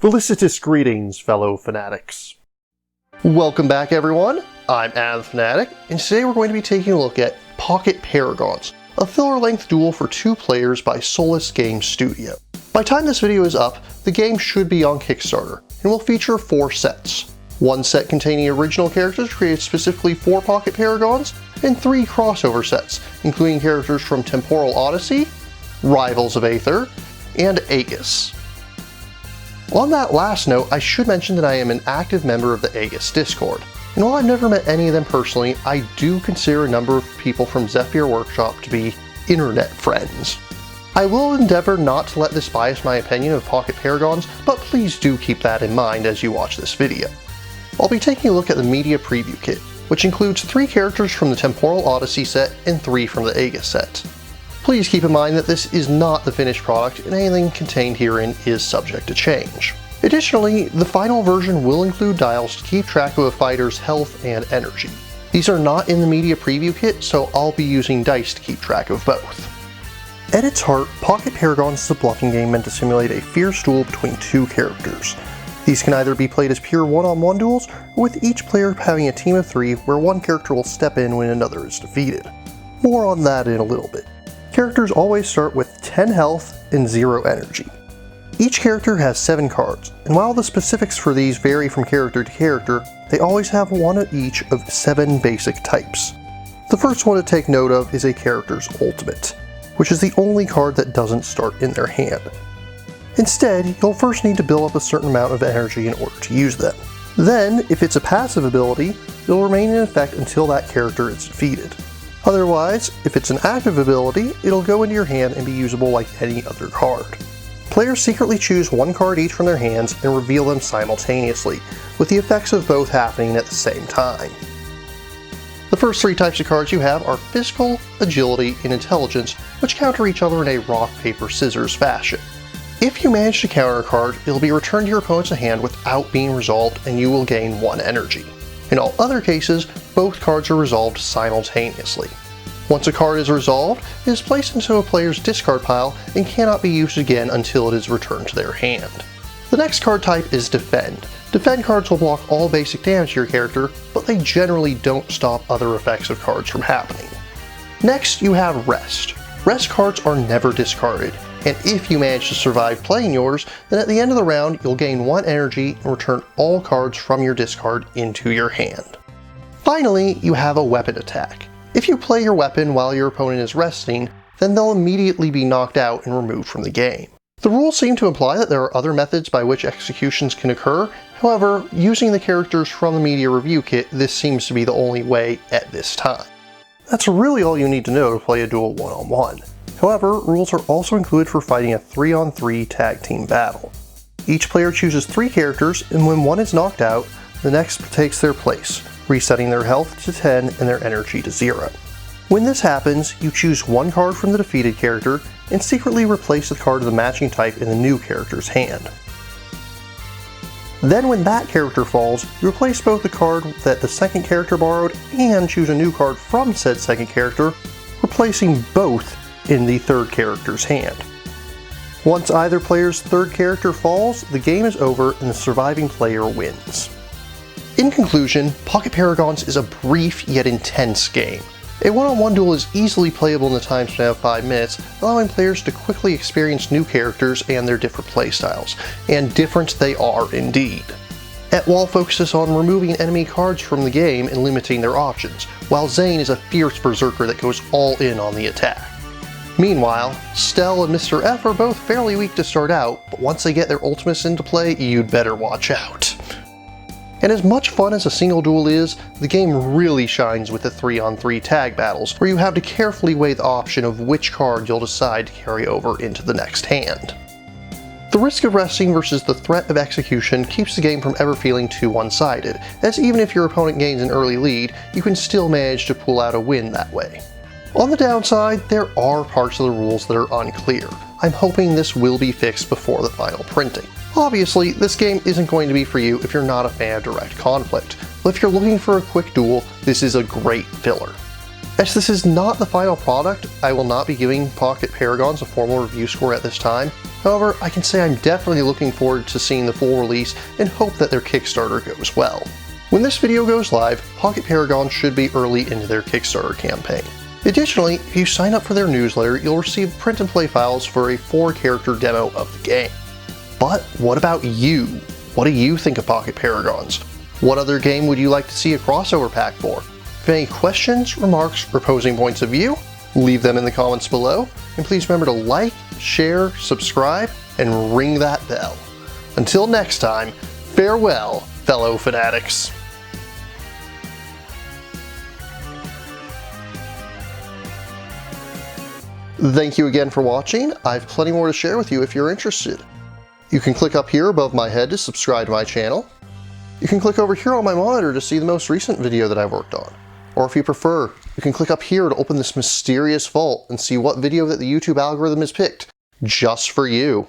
Felicitous greetings, fellow Fanatics. Welcome back, everyone. I'm A.E.G.I.S Fanatic, and today we're going to be taking a look at Pocket Paragons, a filler-length duel for 2 players by Solis Game Studio. By the time this video is up, the game should be on Kickstarter, and will feature 4 sets. 1 set containing original characters created specifically for Pocket Paragons, and 3 crossover sets, including characters from Temporal Odyssey, Rivals of Aether, and A.E.G.I.S. On that last note, I should mention that I am an active member of the A.E.G.I.S Discord, and while I've never met any of them personally, I do consider a number of people from Zephyr Workshop to be internet friends. I will endeavor not to let this bias my opinion of Pocket Paragons, but please do keep that in mind as you watch this video. I'll be taking a look at the media preview kit, which includes 3 characters from the Temporal Odyssey set and 3 from the A.E.G.I.S set. Please keep in mind that this is not the finished product and anything contained herein is subject to change. Additionally, the final version will include dials to keep track of a fighter's health and energy. These are not in the media preview kit, so I'll be using dice to keep track of both. At its heart, Pocket Paragons is a bluffing game meant to simulate a fierce duel between 2 characters. These can either be played as pure one-on-one duels, or with each player having a team of 3 where one character will step in when another is defeated. More on that in a little bit. Characters always start with 10 health and 0 energy. Each character has 7 cards, and while the specifics for these vary from character to character, they always have one of each of 7 basic types. The first one to take note of is a character's ultimate, which is the only card that doesn't start in their hand. Instead, you'll first need to build up a certain amount of energy in order to use them. Then, if it's a passive ability, it'll remain in effect until that character is defeated. Otherwise, if it's an active ability, it'll go into your hand and be usable like any other card. Players secretly choose 1 card each from their hands and reveal them simultaneously, with the effects of both happening at the same time. The first 3 types of cards you have are Physical, Agility, and Intelligence, which counter each other in a rock, paper, scissors fashion. If you manage to counter a card, it'll be returned to your opponent's hand without being resolved and you will gain 1 energy. In all other cases, both cards are resolved simultaneously. Once a card is resolved, it is placed into a player's discard pile and cannot be used again until it is returned to their hand. The next card type is Defend. Defend cards will block all basic damage to your character, but they generally don't stop other effects of cards from happening. Next, you have Rest. Rest cards are never discarded, and if you manage to survive playing yours, then at the end of the round you'll gain 1 energy and return all cards from your discard into your hand. Finally, you have a Weapon Attack. If you play your weapon while your opponent is resting, then they'll immediately be knocked out and removed from the game. The rules seem to imply that there are other methods by which executions can occur, however, using the characters from the media review kit, this seems to be the only way at this time. That's really all you need to know to play a duel one-on-one. However, rules are also included for fighting a 3-on-3 tag team battle. Each player chooses 3 characters, and when one is knocked out, the next takes their place, resetting their health to 10 and their energy to 0. When this happens, you choose 1 card from the defeated character, and secretly replace the card of the matching type in the new character's hand. Then when that character falls, you replace both the card that the second character borrowed and choose a new card from said second character, replacing both in the third character's hand. Once either player's third character falls, the game is over and the surviving player wins. In conclusion, Pocket Paragons is a brief yet intense game. A one-on-one duel is easily playable in the time span of 5 minutes, allowing players to quickly experience new characters and their different playstyles, and different they are indeed. Et.Wall focuses on removing enemy cards from the game and limiting their options, while Zane is a fierce berserker that goes all in on the attack. Meanwhile, Stell and Mr. F are both fairly weak to start out, but once they get their ultimates into play, you'd better watch out. And as much fun as a single duel is, the game really shines with the 3-on-3 tag battles, where you have to carefully weigh the option of which card you'll decide to carry over into the next hand. The risk of resting versus the threat of execution keeps the game from ever feeling too one-sided, as even if your opponent gains an early lead, you can still manage to pull out a win that way. On the downside, there are parts of the rules that are unclear. I'm hoping this will be fixed before the final printing. Obviously, this game isn't going to be for you if you're not a fan of direct conflict, but if you're looking for a quick duel, this is a great filler. As this is not the final product, I will not be giving Pocket Paragons a formal review score at this time, However, I can say I'm definitely looking forward to seeing the full release and hope that their Kickstarter goes well. When this video goes live, Pocket Paragons should be early into their Kickstarter campaign. Additionally, if you sign up for their newsletter, you'll receive print and play files for a 4-character demo of the game. But what about you? What do you think of Pocket Paragons? What other game would you like to see a crossover pack for? If you have any questions, remarks, or opposing points of view, leave them in the comments below, and please remember to like, share, subscribe, and ring that bell. Until next time, farewell, fellow fanatics. Thank you again for watching. I have plenty more to share with you if you're interested. You can click up here above my head to subscribe to my channel. You can click over here on my monitor to see the most recent video that I've worked on. Or if you prefer, you can click up here to open this mysterious vault and see what video that the YouTube algorithm has picked just for you.